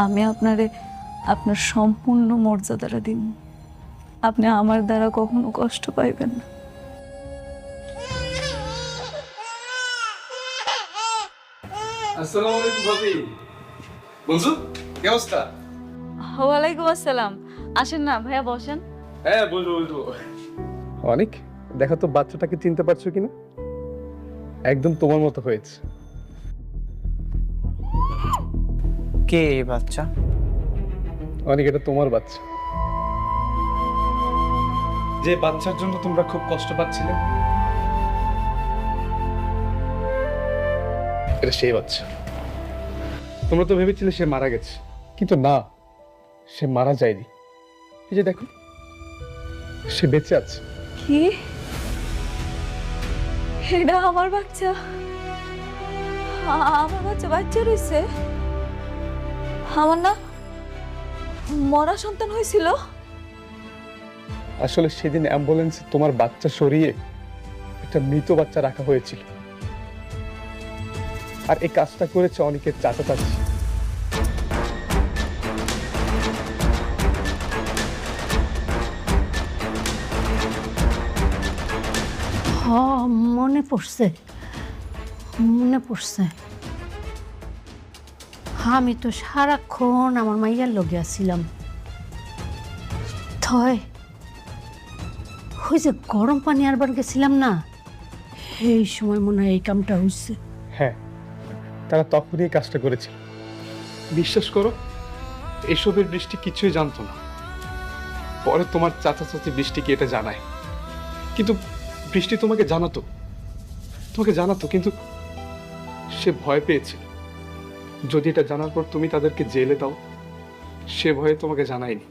আমি আপনারে আপনার সম্পূর্ণ মর্যাদাটা দিন। আপনি আমার দ্বারা কখনো কষ্ট পাইবেন না। আসসালামু আলাইকুম ভাবি। বন্ধু, কি অবস্থা? ওয়ালাইকুম আসসালাম। আসেন না ভাইয়া, বসেন। হ্যাঁ, বলবো। অনেক, দেখো তো বাচ্চাটাকে চিনতে পারছো কিনা? একদম তোমার মতো হয়েছে। কে এই বাচ্চা? অনেক, এটা তোমার বাচ্চা। যে বাচ্চার জন্য তোমরা খুব কষ্ট পাচ্ছিলে, এটা সেই বাচ্চা। তোমরা তো ভেবেছিলে সে মারা গেছে, কিন্তু না, সে মারা যায়নি। এই যে দেখো, সে বেঁচে আছে। কি? এটা আমার বাচ্চা? আমার বাচ্চা বাচ্চা রয়েছে? আমার না মরা সন্তান হয়েছিল? আসলে সেদিন অ্যাম্বুলেন্সে তোমার বাচ্চা সরিয়ে একটা মৃত বাচ্চা রাখা হয়েছিল, আর এই কাজটা করেছে অনেকের চাচা চাচি। মনে পড়ছে, মনে পড়ছে। আমি তো সারাক্ষণ আমার মাইয়ার লগে আছিলাম। থয় ওই যে গরম পানি আরবার গেছিলাম না, এই সময় মনে হয় এই কামটা হয়েছে। হ্যাঁ, তারা তখনই এই কাজটা করেছিল। বিশ্বাস করো, এসবের বৃষ্টি কিছুই জানতো না। পরে তোমার চাচা চাচি বৃষ্টিকে এটা জানায়, কিন্তু বৃষ্টি তোমাকে জানাতো, কিন্তু সে ভয় পেয়েছিল। যদি এটা জানার পর তুমি তাদেরকে জেলে দাও, সে ভয়ে তোমাকে জানায়নি।